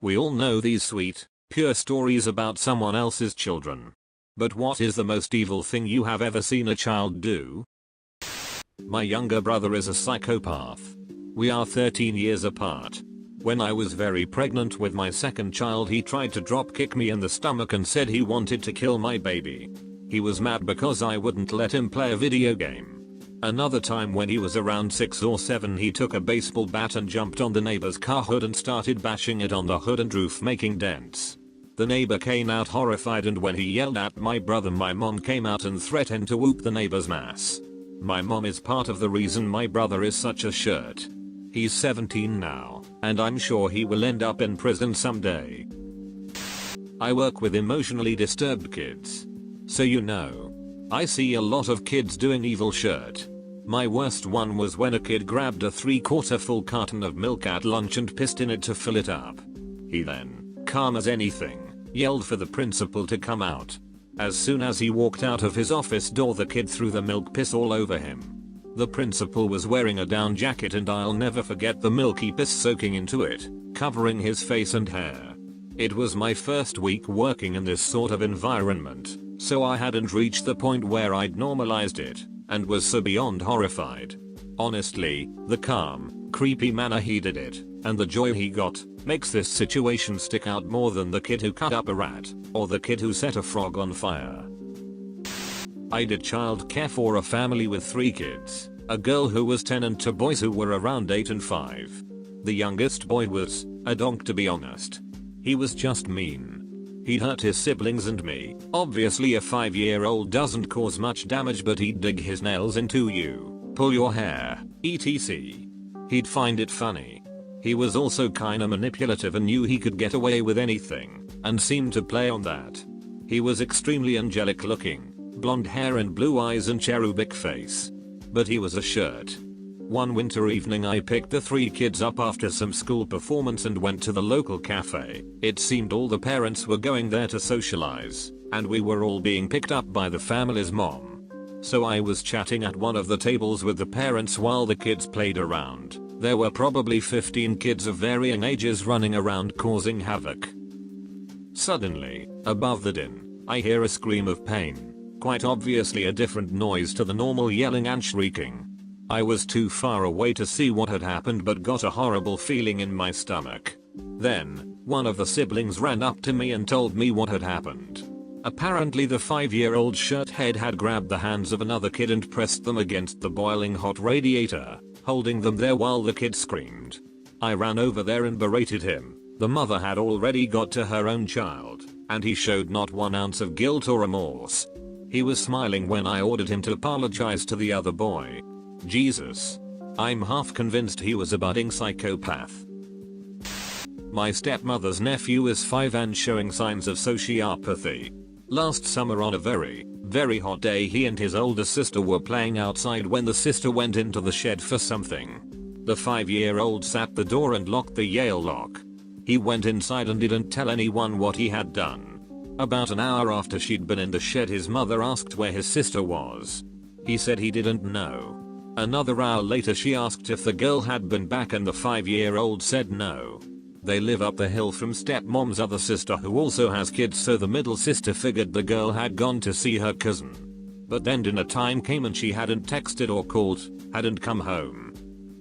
We all know these sweet, pure stories about someone else's children. But what is the most evil thing you have ever seen a child do? My younger brother is a psychopath. We are 13 years apart. When I was very pregnant with my second child, he tried to drop kick me in the stomach and said he wanted to kill my baby. He was mad because I wouldn't let him play a video game. Another time when he was around 6 or 7, he took a baseball bat and jumped on the neighbor's car hood and started bashing it on the hood and roof, making dents. The neighbor came out horrified, and when he yelled at my brother, my mom came out and threatened to whoop the neighbor's ass. My mom is part of the reason my brother is such a shirt. He's 17 now, and I'm sure he will end up in prison someday. I work with emotionally disturbed kids. So you know, I see a lot of kids doing evil shit. My worst one was when a kid grabbed a 3/4 full carton of milk at lunch and pissed in it to fill it up. He then, calm as anything, yelled for the principal to come out. As soon as he walked out of his office door, the kid threw the milk piss all over him. The principal was wearing a down jacket, and I'll never forget the milky piss soaking into it, covering his face and hair. It was my first week working in this sort of environment, so I hadn't reached the point where I'd normalized it, and was so beyond horrified. Honestly, the calm, creepy manner he did it, and the joy he got, makes this situation stick out more than the kid who cut up a rat, or the kid who set a frog on fire. I did childcare for a family with 3 kids, a girl who was 10 and 2 boys who were around 8 and 5. The youngest boy was a donk, to be honest. He was just mean. He'd hurt his siblings and me. Obviously a 5-year-old doesn't cause much damage, but he'd dig his nails into you, pull your hair, etc. He'd find it funny. He was also kinda manipulative and knew he could get away with anything, and seemed to play on that. He was extremely angelic looking, blonde hair and blue eyes and cherubic face. But he was a shirt. One winter evening, I picked the 3 kids up after some school performance and went to the local cafe. It seemed all the parents were going there to socialize, and we were all being picked up by the family's mom. So I was chatting at one of the tables with the parents while the kids played around. There were probably 15 kids of varying ages running around causing havoc. Suddenly, above the din, I hear a scream of pain. Quite obviously a different noise to the normal yelling and shrieking. I was too far away to see what had happened, but got a horrible feeling in my stomach. Then, one of the siblings ran up to me and told me what had happened. Apparently the 5-year-old shirthead had grabbed the hands of another kid and pressed them against the boiling hot radiator, holding them there while the kid screamed. I ran over there and berated him. The mother had already got to her own child, and he showed not 1 ounce of guilt or remorse. He was smiling when I ordered him to apologize to the other boy. Jesus. I'm half convinced he was a budding psychopath. My stepmother's nephew is 5 and showing signs of sociopathy. Last summer on a very, very hot day, he and his older sister were playing outside when the sister went into the shed for something. The 5-year-old sat the door and locked the Yale lock. He went inside and didn't tell anyone what he had done. About an hour after she'd been in the shed, his mother asked where his sister was. He said he didn't know. Another hour later, she asked if the girl had been back, and the 5-year-old said no. They live up the hill from stepmom's other sister, who also has kids, so the middle sister figured the girl had gone to see her cousin. But then dinner time came and she hadn't texted or called, hadn't come home.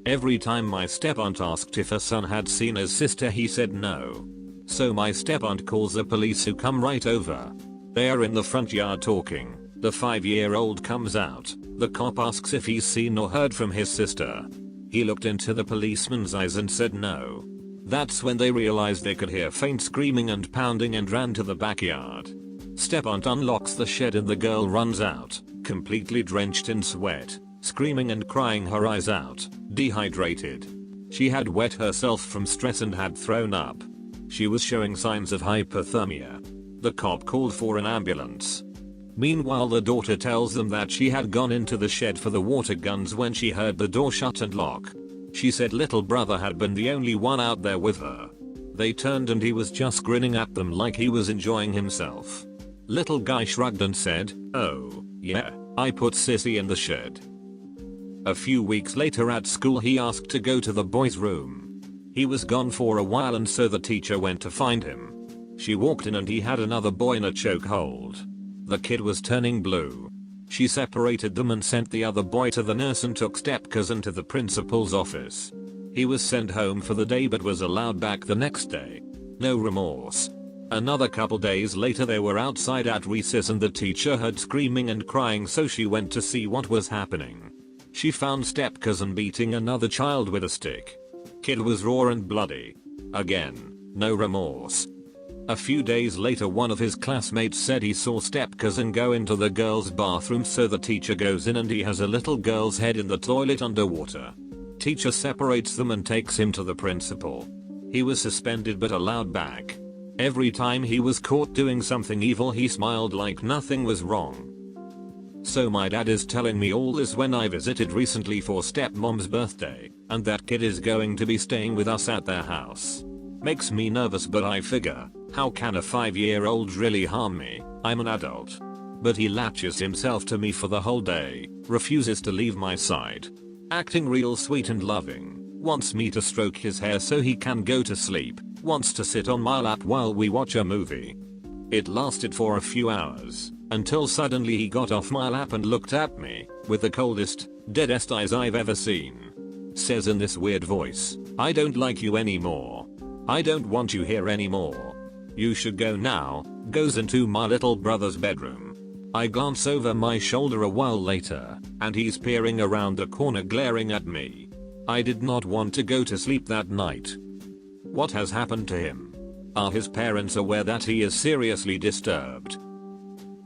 Every time my step-aunt asked if her son had seen his sister, he said no. So my step-aunt calls the police, who come right over. They are in the front yard talking. The 5-year-old comes out. The cop asks if he's seen or heard from his sister. He looked into the policeman's eyes and said no. That's when they realized they could hear faint screaming and pounding and ran to the backyard. Step-aunt unlocks the shed and the girl runs out, completely drenched in sweat, screaming and crying her eyes out, dehydrated. She had wet herself from stress and had thrown up. She was showing signs of hypothermia. The cop called for an ambulance. Meanwhile, the daughter tells them that she had gone into the shed for the water guns when she heard the door shut and lock. She said little brother had been the only one out there with her. They turned and he was just grinning at them like he was enjoying himself. Little guy shrugged and said, "Oh, yeah, I put sissy in the shed." A few weeks later at school, he asked to go to the boys' room. He was gone for a while and so the teacher went to find him. She walked in and he had another boy in a chokehold. The kid was turning blue. She separated them and sent the other boy to the nurse and took step-cousin to the principal's office. He was sent home for the day but was allowed back the next day. No remorse. Another couple days later they were outside at recess and the teacher heard screaming and crying, so she went to see what was happening. She found step-cousin beating another child with a stick. Kid was raw and bloody. Again, no remorse. A few days later one of his classmates said he saw step-cousin go into the girls' bathroom, so the teacher goes in and he has a little girl's head in the toilet underwater. Teacher separates them and takes him to the principal. He was suspended but allowed back. Every time he was caught doing something evil he smiled like nothing was wrong. So my dad is telling me all this when I visited recently for stepmom's birthday, and that kid is going to be staying with us at their house. Makes me nervous, but I figure, how can a 5-year-old really harm me? I'm an adult. But he latches himself to me for the whole day, refuses to leave my side. Acting real sweet and loving, wants me to stroke his hair so he can go to sleep, wants to sit on my lap while we watch a movie. It lasted for a few hours, until suddenly he got off my lap and looked at me, with the coldest, deadest eyes I've ever seen. Says in this weird voice, "I don't like you anymore. I don't want you here anymore. You should go now." Goes into my little brother's bedroom. I glance over my shoulder a while later, and he's peering around the corner glaring at me. I did not want to go to sleep that night. What has happened to him? Are his parents aware that he is seriously disturbed?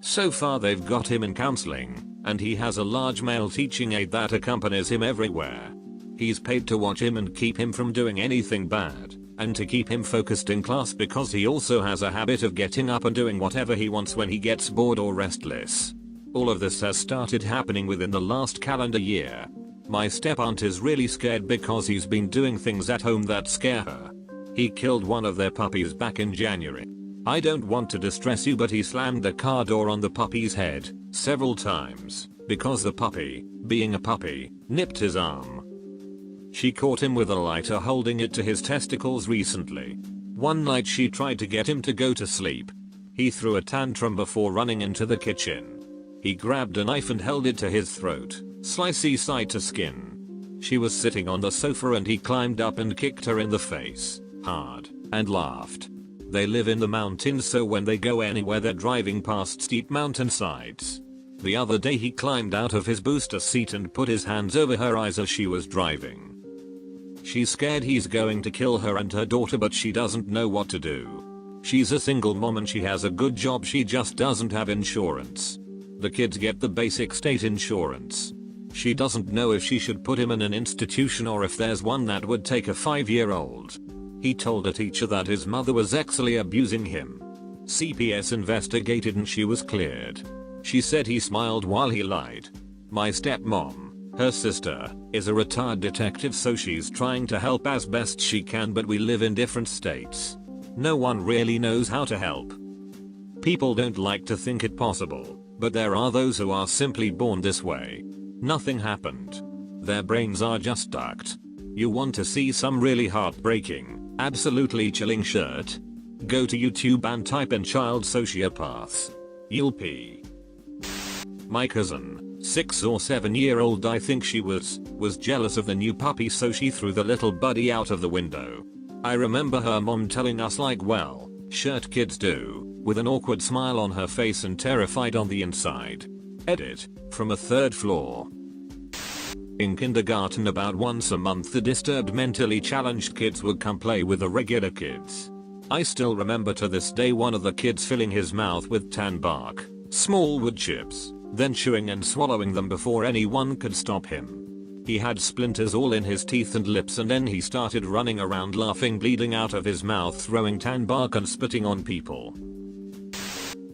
So far they've got him in counseling, and he has a large male teaching aide that accompanies him everywhere. He's paid to watch him and keep him from doing anything bad, and to keep him focused in class because he also has a habit of getting up and doing whatever he wants when he gets bored or restless. All of this has started happening within the last calendar year. My step-aunt is really scared because he's been doing things at home that scare her. He killed one of their puppies back in January. I don't want to distress you, but he slammed the car door on the puppy's head several times because the puppy, being a puppy, nipped his arm. She caught him with a lighter holding it to his testicles recently. One night she tried to get him to go to sleep. He threw a tantrum before running into the kitchen. He grabbed a knife and held it to his throat, slicey side to skin. She was sitting on the sofa and he climbed up and kicked her in the face, hard, and laughed. They live in the mountains, so when they go anywhere they're driving past steep mountainsides. The other day he climbed out of his booster seat and put his hands over her eyes as she was driving. She's scared he's going to kill her and her daughter, but she doesn't know what to do. She's a single mom and she has a good job, she just doesn't have insurance. The kids get the basic state insurance. She doesn't know if she should put him in an institution or if there's one that would take a 5-year-old. He told a teacher that his mother was sexually abusing him. CPS investigated and she was cleared. She said he smiled while he lied. My stepmom, her sister, is a retired detective, so she's trying to help as best she can, but we live in different states. No one really knows how to help. People don't like to think it possible, but there are those who are simply born this way. Nothing happened. Their brains are just ducked. You want to see some really heartbreaking, absolutely chilling shit? Go to YouTube and type in child sociopaths. You'll pee. My cousin, 6 or 7-year-old, I think she was jealous of the new puppy, so she threw the little buddy out of the window. I remember her mom telling us, like, well, shirt kids do, with an awkward smile on her face and terrified on the inside. Edit, from a 3rd floor. In kindergarten, about once a month the disturbed, mentally challenged kids would come play with the regular kids. I still remember to this day one of the kids filling his mouth with tan bark, small wood chips, then chewing and swallowing them before anyone could stop him. He had splinters all in his teeth and lips, and then he started running around laughing, bleeding out of his mouth, throwing tan bark and spitting on people.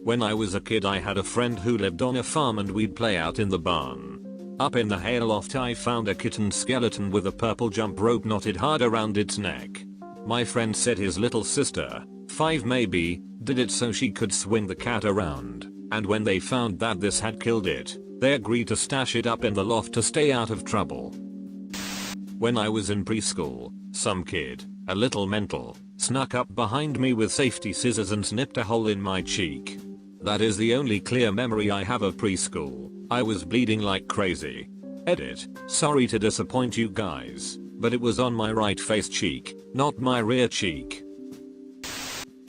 When I was a kid I had a friend who lived on a farm and we'd play out in the barn. Up in the hayloft I found a kitten skeleton with a purple jump rope knotted hard around its neck. My friend said his little sister, 5 maybe, did it so she could swing the cat around, and when they found that this had killed it, they agreed to stash it up in the loft to stay out of trouble. When I was in preschool, some kid, a little mental, snuck up behind me with safety scissors and snipped a hole in my cheek. That is the only clear memory I have of preschool. I was bleeding like crazy. Edit. Sorry to disappoint you guys, but it was on my right face cheek, not my rear cheek.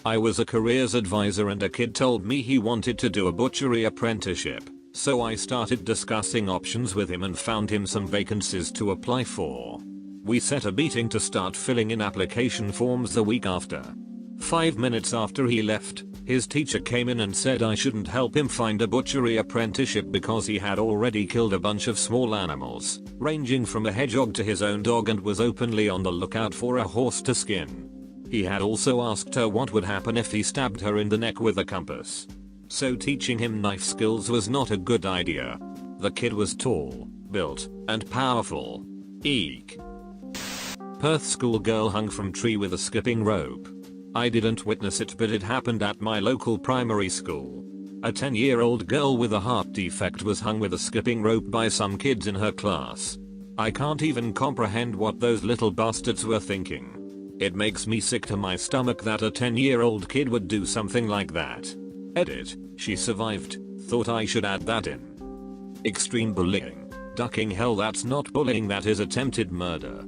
I was a careers advisor and a kid told me he wanted to do a butchery apprenticeship, so I started discussing options with him and found him some vacancies to apply for. We set a meeting to start filling in application forms the week after. 5 minutes after he left, his teacher came in and said I shouldn't help him find a butchery apprenticeship because he had already killed a bunch of small animals, ranging from a hedgehog to his own dog, and was openly on the lookout for a horse to skin. He had also asked her what would happen if he stabbed her in the neck with a compass. So teaching him knife skills was not a good idea. The kid was tall, built, and powerful. Eek. Perth schoolgirl hung from tree with a skipping rope. I didn't witness it, but it happened at my local primary school. A 10-year-old girl with a heart defect was hung with a skipping rope by some kids in her class. I can't even comprehend what those little bastards were thinking. It makes me sick to my stomach that a 10-year-old kid would do something like that. Edit. She survived. Thought I should add that in. Extreme bullying. Ducking hell, that's not bullying, that is attempted murder.